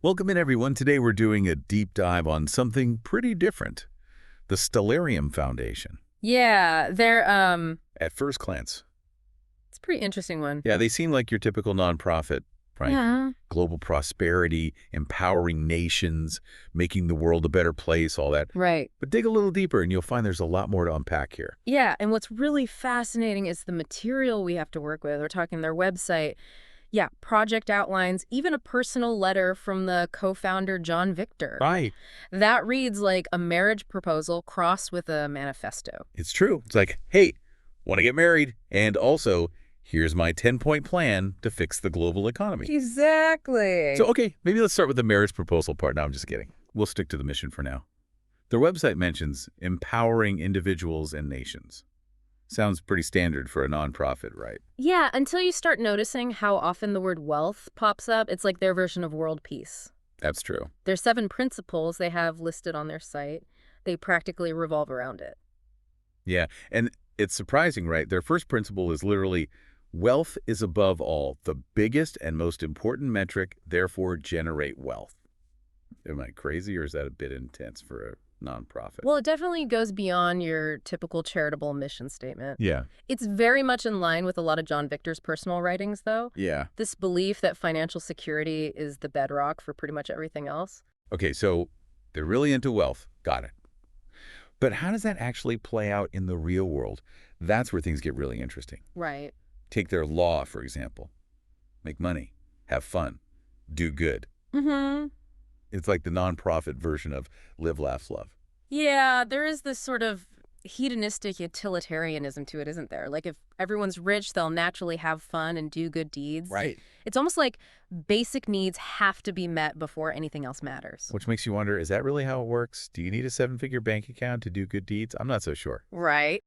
Welcome in, everyone. Today we're doing a deep dive on something pretty different, the Stellarium Foundation. Yeah, At first glance, it's a pretty interesting one. yeah, they seem like your typical nonprofit, right? Yeah. Global prosperity, empowering nations, making the world a better place, all that. Right. But dig a little deeper and you'll find there's a lot more to unpack here. Yeah, and what's really fascinating is the material we have to work with. We're talking their website. Yeah, project outlines, even a personal letter from the co-founder John Victor. Right. That reads like a marriage proposal crossed with a manifesto. It's true. It's like, hey, want to get married? And also, here's my 10-point plan to fix the global economy. Exactly. So, okay, maybe let's start with the marriage proposal part. No, I'm just kidding. We'll stick to the mission for now. Their website mentions empowering individuals and nations. Sounds pretty standard for a nonprofit, right? Yeah, until you start noticing how often the word wealth pops up, it's like their version of world peace. That's true. There's 7 principles they have listed on their site. They practically revolve around it. Yeah, and it's surprising, right? Their first principle is literally, wealth is above all, the biggest and most important metric, therefore generate wealth. Am I crazy, or is that a bit intense for a nonprofit? Well, it definitely goes beyond your typical charitable mission statement. Yeah. It's very much in line with a lot of John Victor's personal writings, though. Yeah. This belief that financial security is the bedrock for pretty much everything else. Okay, so they're really into wealth. Got it. But how does that actually play out in the real world? That's where things get really interesting. Right. Take their law, for example. Make money, have fun, do good. Mm-hmm. It's like the nonprofit version of live, laugh, love. Yeah, there is this sort of hedonistic utilitarianism to it, isn't there? Like if everyone's rich, they'll naturally have fun and do good deeds. Right. It's almost like basic needs have to be met before anything else matters. Which makes you wonder, is that really how it works? Do you need a 7-figure bank account to do good deeds? I'm not so sure. Right.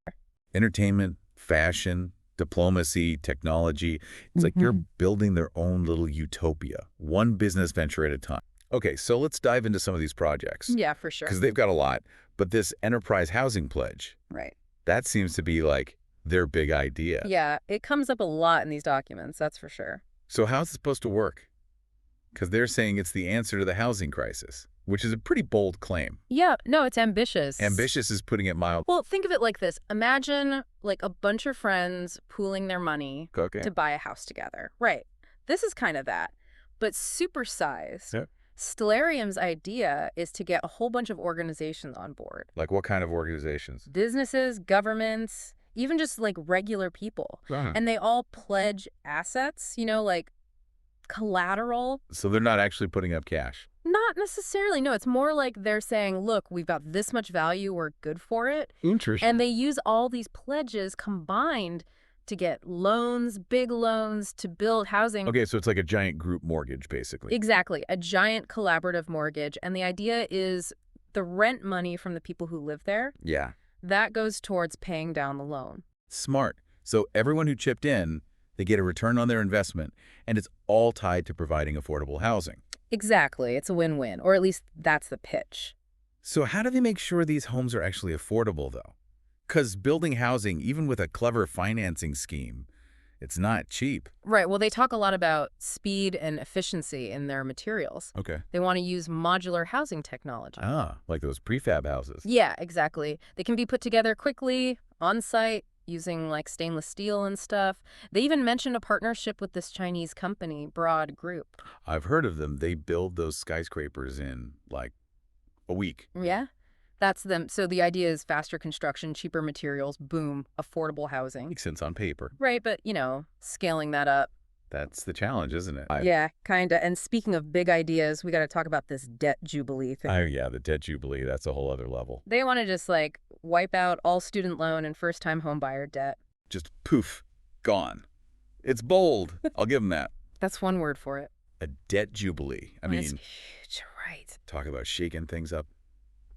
Entertainment, fashion, diplomacy, technology. It's like you're building their own little utopia, one business venture at a time. Okay, so let's dive into some of these projects. Yeah, for sure. Because they've got a lot. But this enterprise housing pledge, Right. that seems to be like their big idea. Yeah, it comes up a lot in these documents, that's for sure. So how's it supposed to work? Because they're saying it's the answer to the housing crisis, which is a pretty bold claim. Yeah, no, it's ambitious. Ambitious is putting it mild. Well, think of it like this. Imagine like a bunch of friends pooling their money Okay. to buy a house together. Right. This is kind of that, but supersized. Yeah. Stellarium's idea is to get a whole bunch of organizations on board. Like what kind of organizations? Businesses, governments, even just like regular people. And they all pledge assets, like collateral. So they're not actually putting up cash. Not necessarily. No, it's more like they're saying, look, we've got this much value. We're good for it. Interesting. And they use all these pledges combined to get loans, big loans, to build housing. Okay, so it's like a giant group mortgage, basically. Exactly. A giant collaborative mortgage. And the idea is the rent money from the people who live there, Yeah. that goes towards paying down the loan. Smart. So everyone who chipped in, they get a return on their investment, and it's all tied to providing affordable housing. Exactly. It's a win-win, or at least that's the pitch. So how do they make sure these homes are actually affordable, though? Because building housing, even with a clever financing scheme, it's not cheap. Right. Well, they talk a lot about speed and efficiency in their materials. Okay. They want to use modular housing technology. Ah, like those prefab houses. Yeah, exactly. They can be put together quickly, on-site, using like stainless steel and stuff. They even mentioned a partnership with this Chinese company, Broad Group. I've heard of them. They build those skyscrapers in, like, a week. Yeah, that's them. So the idea is faster construction, cheaper materials, boom, affordable housing. Makes sense on paper. Right, but, scaling that up. That's the challenge, isn't it? Yeah, kind of. And speaking of big ideas, we got to talk about this debt jubilee thing. Yeah, the debt jubilee, that's a whole other level. They want to just, wipe out all student loan and first-time homebuyer debt. Just poof, gone. It's bold. I'll give them that. That's one word for it. A debt jubilee. I It's mean, huge, right. talk about shaking things up.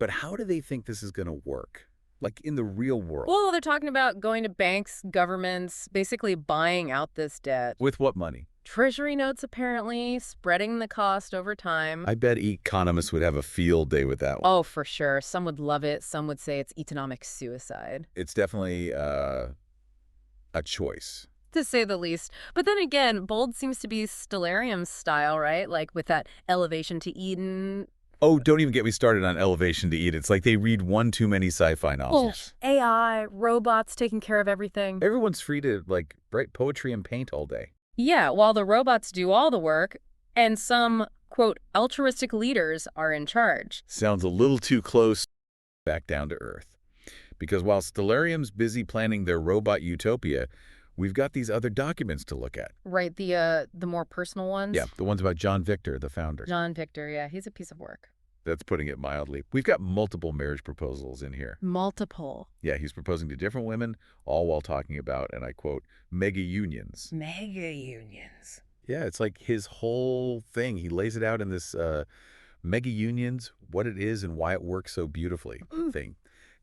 But how do they think this is going to work? Like in the real world? Well, they're talking about going to banks, governments, basically buying out this debt. With what money? Treasury notes, apparently, spreading the cost over time. I bet economists would have a field day with that one. Oh, for sure. Some would love it. Some would say it's economic suicide. It's definitely a choice. to say the least. But then again, bold seems to be Stellarium's style, right? Like with that elevation to Eden. Oh, don't even get me started on Elevation to Eat. It's like they read one too many sci-fi novels. AI, robots taking care of everything. Everyone's free to, like, write poetry and paint all day. Yeah, while the robots do all the work, and some, quote, altruistic leaders are in charge. Sounds a little too close back down to Earth. Because while Stellarium's busy planning their robot utopia, we've got these other documents to look at. Right, the more personal ones? Yeah, the ones about John Victor, the founder. John Victor, yeah, he's a piece of work. That's putting it mildly. We've got multiple marriage proposals in here. Multiple. Yeah, he's proposing to different women, all while talking about, and I quote, mega unions. Mega unions. Yeah, it's like his whole thing. He lays it out in this mega unions, what it is and why it works so beautifully thing.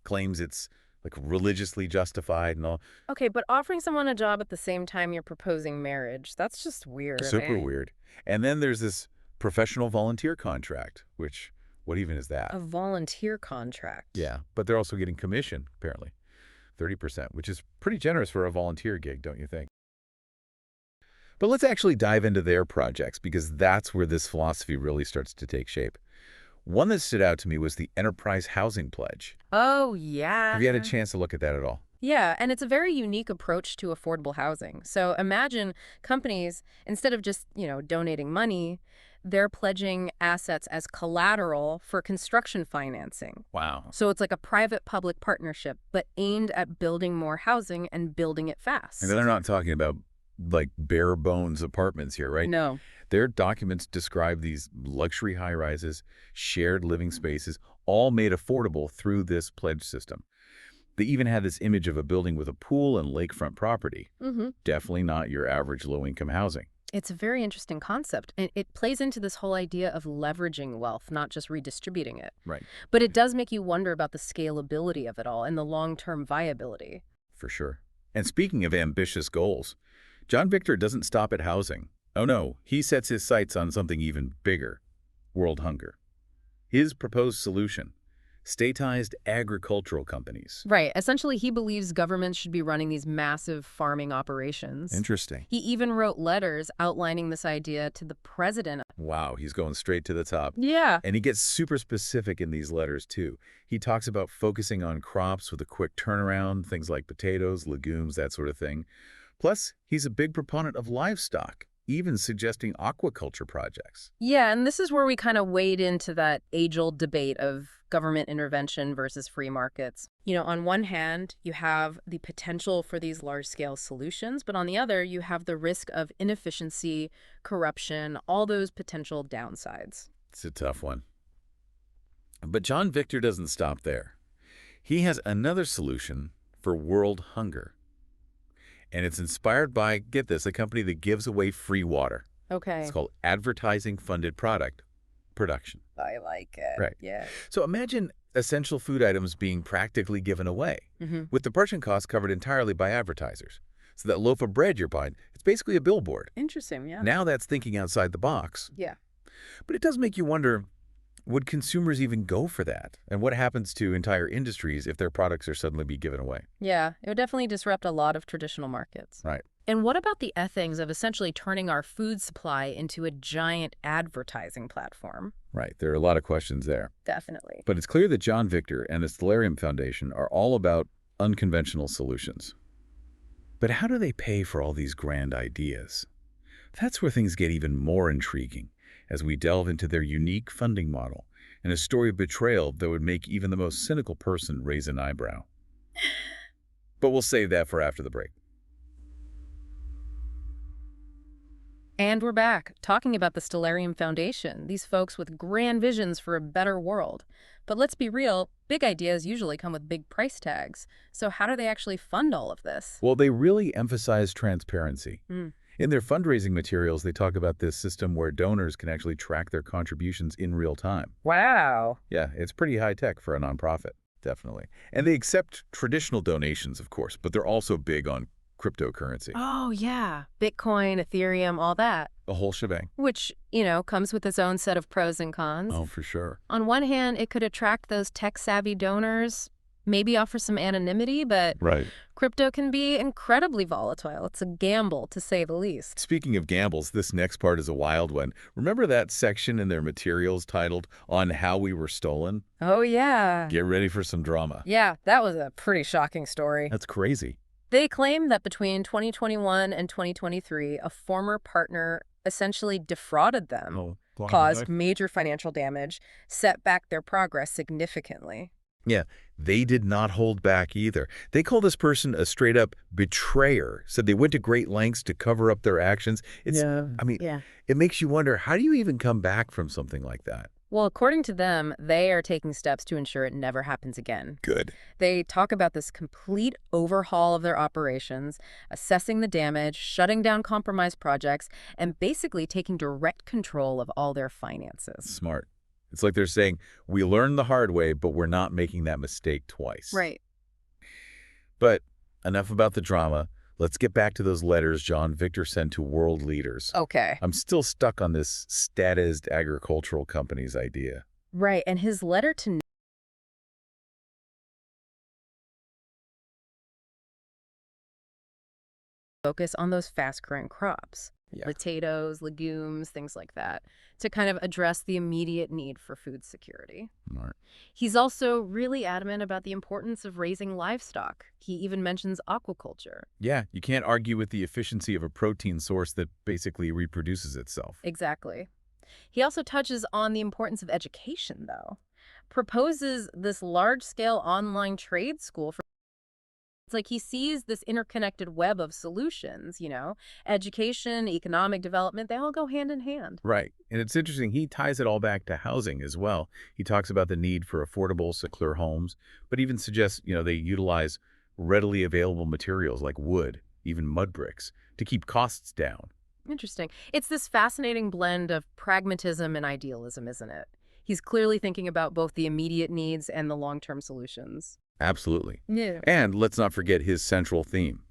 Claims it's like religiously justified and all. Okay, but offering someone a job at the same time you're proposing marriage, that's just weird. Super weird. And then there's this professional volunteer contract, which, what even is that? A volunteer contract. Yeah, but they're also getting commission, apparently. 30%, which is pretty generous for a volunteer gig, don't you think? But let's actually dive into their projects, because that's where this philosophy really starts to take shape. One that stood out to me was the Enterprise Housing Pledge. Oh, yeah. Have you had a chance to look at that at all? Yeah, and it's a very unique approach to affordable housing. So imagine companies, instead of just, donating money, they're pledging assets as collateral for construction financing. Wow. So it's like a private-public partnership, but aimed at building more housing and building it fast. And they're not talking about, like, bare bones apartments here, right? No. Their documents describe these luxury high-rises, shared living spaces, all made affordable through this pledge system. They even had this image of a building with a pool and lakefront property. Definitely not your average low-income housing. It's a very interesting concept, and it plays into this whole idea of leveraging wealth, not just redistributing it. Right. But it does make you wonder about the scalability of it all and the long-term viability. For sure. And speaking of ambitious goals, John Victor doesn't stop at housing. Oh no, he sets his sights on something even bigger: world hunger. His proposed solution: statized agricultural companies. Right. Essentially, he believes governments should be running these massive farming operations. Interesting. He even wrote letters outlining this idea to the president. Wow, he's going straight to the top. Yeah. And he gets super specific in these letters, too. He talks about focusing on crops with a quick turnaround, things like potatoes, legumes, that sort of thing. Plus, he's a big proponent of livestock, even suggesting aquaculture projects. Yeah, and this is where we kind of wade into that age-old debate of government intervention versus free markets. On one hand, you have the potential for these large-scale solutions, but on the other, you have the risk of inefficiency, corruption, all those potential downsides. It's a tough one. But John Victor doesn't stop there. He has another solution for world hunger. And it's inspired by, get this, a company that gives away free water. Okay. It's called advertising-funded production. I like it. Right. Yeah. So imagine essential food items being practically given away, with the production costs covered entirely by advertisers. So that loaf of bread you're buying, it's basically a billboard. Interesting, yeah. Now that's thinking outside the box. Yeah. But it does make you wonder, would consumers even go for that? And what happens to entire industries if their products are suddenly be given away? Yeah, it would definitely disrupt a lot of traditional markets. Right. And what about the ethics of essentially turning our food supply into a giant advertising platform? Right. There are a lot of questions there. Definitely. But it's clear that John Victor and the Stellarium Foundation are all about unconventional solutions. But how do they pay for all these grand ideas? That's where things get even more intriguing as we delve into their unique funding model and a story of betrayal that would make even the most cynical person raise an eyebrow. But we'll save that for after the break. And we're back, talking about the Stellarium Foundation, these folks with grand visions for a better world. But let's be real, big ideas usually come with big price tags. So how do they actually fund all of this? Well, they really emphasize transparency. In their fundraising materials, they talk about this system where donors can actually track their contributions in real time. Wow. Yeah, it's pretty high tech for a nonprofit, definitely. And they accept traditional donations, of course, but they're also big on cryptocurrency. Oh, yeah. Bitcoin, Ethereum, all that. The whole shebang. Which, comes with its own set of pros and cons. Oh, for sure. On one hand, it could attract those tech-savvy donors. maybe offer some anonymity, but Right. crypto can be incredibly volatile. It's a gamble, to say the least. Speaking of gambles, this next part is a wild one. Remember that section in their materials titled On How We Were Stolen? Oh, yeah. Get ready for some drama. Yeah, that was a pretty shocking story. That's crazy. They claim that between 2021 and 2023, a former partner essentially defrauded them, caused major financial damage, set back their progress significantly. Yeah, they did not hold back either. They call this person a straight-up betrayer, said they went to great lengths to cover up their actions. I mean, Yeah. it makes you wonder, how do you even come back from something like that? Well, according to them, they are taking steps to ensure it never happens again. Good. They talk about this complete overhaul of their operations, assessing the damage, shutting down compromised projects, and basically taking direct control of all their finances. Smart. It's like they're saying, we learned the hard way, but we're not making that mistake twice. Right. But enough about the drama. Let's get back to those letters John Victor sent to world leaders. Okay. I'm still stuck on this statist agricultural companies idea. Right, and his letter to focus on those fast-growing crops, Yeah. potatoes, legumes, things like that, to kind of address the immediate need for food security. Smart. He's also really adamant about the importance of raising livestock. He even mentions aquaculture. Yeah, you can't argue with the efficiency of a protein source that basically reproduces itself. Exactly. He also touches on the importance of education, though. Proposes this large-scale online trade school for it's like he sees this interconnected web of solutions, education, economic development, they all go hand in hand. Right. And it's interesting, he ties it all back to housing as well. He talks about the need for affordable, secure homes, but even suggests, they utilize readily available materials like wood, even mud bricks, to keep costs down. Interesting. It's this fascinating blend of pragmatism and idealism, isn't it? He's clearly thinking about both the immediate needs and the long-term solutions. Absolutely. Yeah. And let's not forget his central theme,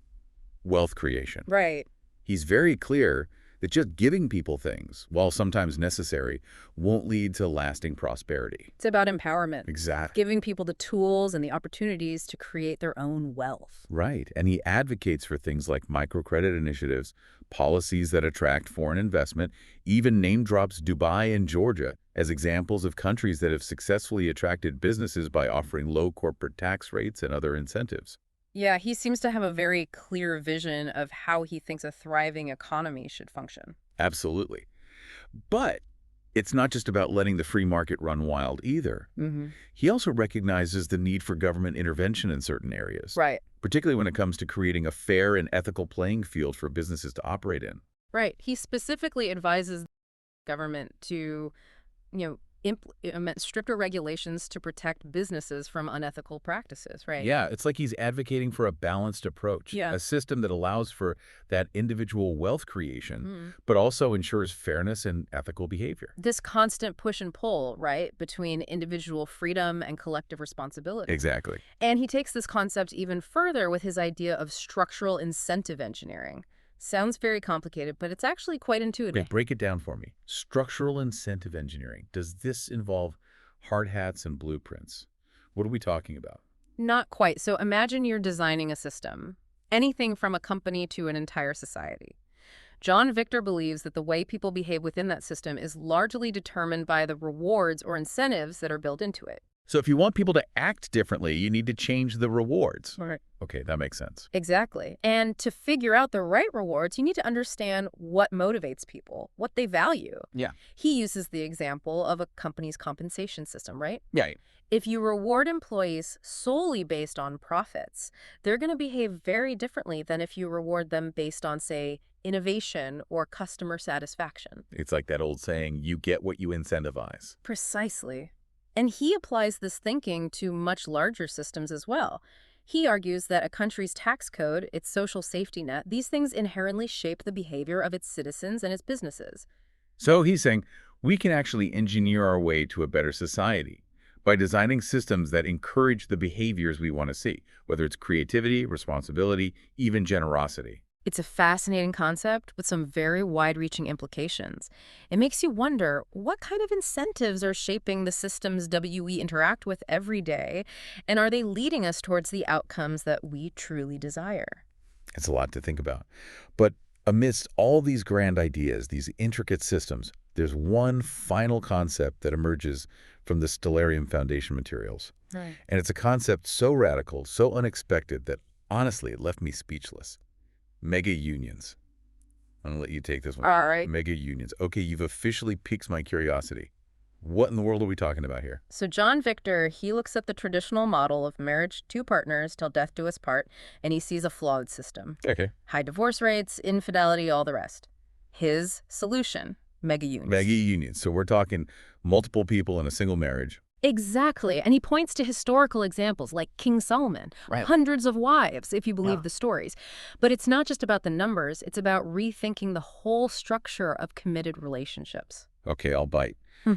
wealth creation. Right. He's very clear that just giving people things, while sometimes necessary, won't lead to lasting prosperity. It's about empowerment. Exactly. Giving people the tools and the opportunities to create their own wealth. Right. And he advocates for things like microcredit initiatives, policies that attract foreign investment, even name drops Dubai and Georgia as examples of countries that have successfully attracted businesses by offering low corporate tax rates and other incentives. Yeah, he seems to have a very clear vision of how he thinks a thriving economy should function. Absolutely. But it's not just about letting the free market run wild either. He also recognizes the need for government intervention in certain areas, Right. particularly when it comes to creating a fair and ethical playing field for businesses to operate in. Right. He specifically advises government to, implement stricter regulations to protect businesses from unethical practices, right? Yeah, it's like he's advocating for a balanced approach, Yeah. a system that allows for that individual wealth creation, Mhm. but also ensures fairness and ethical behavior. This constant push and pull, right, between individual freedom and collective responsibility. Exactly. And he takes this concept even further with his idea of structural incentive engineering. Sounds very complicated, but it's actually quite Okay, intuitive. break it down for me. Structural incentive engineering. Does this involve hard hats and blueprints? What are we talking about? Not quite. So imagine you're designing a system, anything from a company to an entire society. John Victor believes that the way people behave within that system is largely determined by the rewards or incentives that are built into it. So if you want people to act differently, you need to change the rewards. Right. Okay, that makes sense. Exactly. And to figure out the right rewards, you need to understand what motivates people, what they value. Yeah. He uses the example of a company's compensation system, right? Yeah. If you reward employees solely based on profits, they're going to behave very differently than if you reward them based on, say, innovation or customer satisfaction. It's like that old saying, you get what you incentivize. Precisely. And he applies this thinking to much larger systems as well. He argues that a country's tax code, its social safety net, these things inherently shape the behavior of its citizens and its businesses. So he's saying we can actually engineer our way to a better society by designing systems that encourage the behaviors we want to see, whether it's creativity, responsibility, even generosity. It's a fascinating concept with some very wide-reaching implications. It makes you wonder what kind of incentives are shaping the systems we interact with every day, and are they leading us towards the outcomes that we truly desire? It's a lot to think about. But amidst all these grand ideas, these intricate systems, there's one final concept that emerges from the Stellarium foundation materials. Right. And it's a concept so radical, so unexpected that honestly, it left me speechless. Mega unions. I'm going to let you take this one. All right. Mega unions. Okay, you've officially piqued my curiosity. What in the world are we talking about here? So John Victor, he looks at the traditional model of marriage, two partners till death do us part, and he sees a flawed system. Okay. High divorce rates, infidelity, all the rest. His solution, mega unions. Mega unions. So we're talking multiple people in a single marriage. Exactly. And he points to historical examples like King Solomon, Right. hundreds of wives, if you believe Yeah. the stories. But it's not just about the numbers, it's about rethinking the whole structure of committed relationships. Okay, I'll bite. Hmm.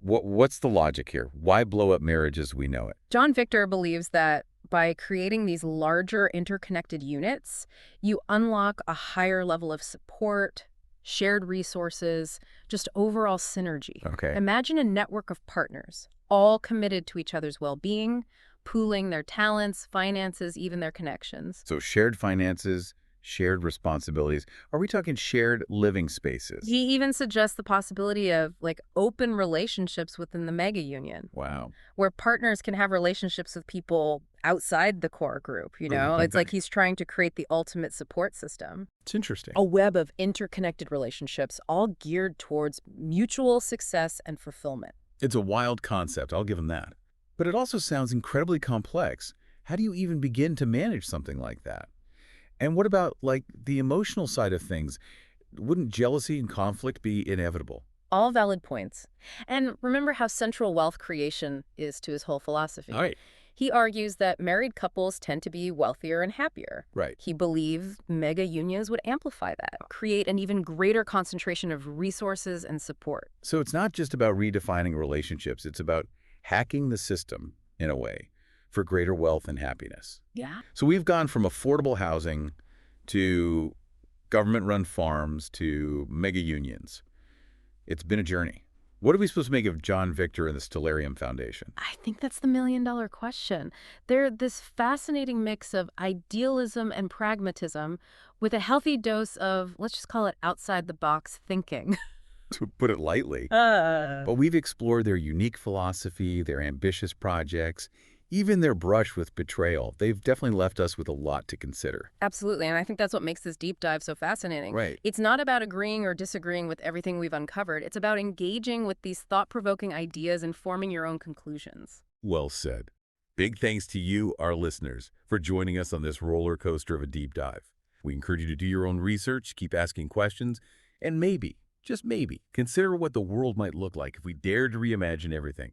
What's the logic here? Why blow up marriage as we know it? John Victor believes that by creating these larger interconnected units, you unlock a higher level of support, shared resources, just overall synergy. Okay. Imagine a network of partners, all committed to each other's well-being, pooling their talents, finances, even their connections. So shared finances, shared responsibilities. Are we talking shared living spaces? He even suggests the possibility of open relationships within the mega union, Wow. where partners can have relationships with people outside the core group, you know? Okay. It's like he's trying to create the ultimate support system. It's interesting. A web of interconnected relationships, all geared towards mutual success and fulfillment. It's a wild concept, I'll give him that. But it also sounds incredibly complex. How do you even begin to manage something like that? And what about, the emotional side of things? Wouldn't jealousy and conflict be inevitable? All valid points. And remember how central wealth creation is to his whole philosophy. All right. He argues that married couples tend to be wealthier and happier. Right. He believes mega unions would amplify that, create an even greater concentration of resources and support. So it's not just about redefining relationships. It's about hacking the system, in a way, for greater wealth and happiness. Yeah. So we've gone from affordable housing to government-run farms to mega unions. It's been a journey. What are we supposed to make of John Victor and the Stellarium Foundation? I think that's the million-dollar question. They're this fascinating mix of idealism and pragmatism with a healthy dose of, let's just call it outside-the-box thinking. To put it lightly. But we've explored their unique philosophy, their ambitious projects, even their brush with betrayal. They've definitely left us with a lot to consider. Absolutely, and I think that's what makes this deep dive so fascinating. Right. It's not about agreeing or disagreeing with everything we've uncovered. It's about engaging with these thought-provoking ideas and forming your own conclusions. Well said. Big thanks to you, our listeners, for joining us on this roller coaster of a deep dive. We encourage you to do your own research, keep asking questions, and maybe, just maybe, consider what the world might look like if we dared to reimagine everything.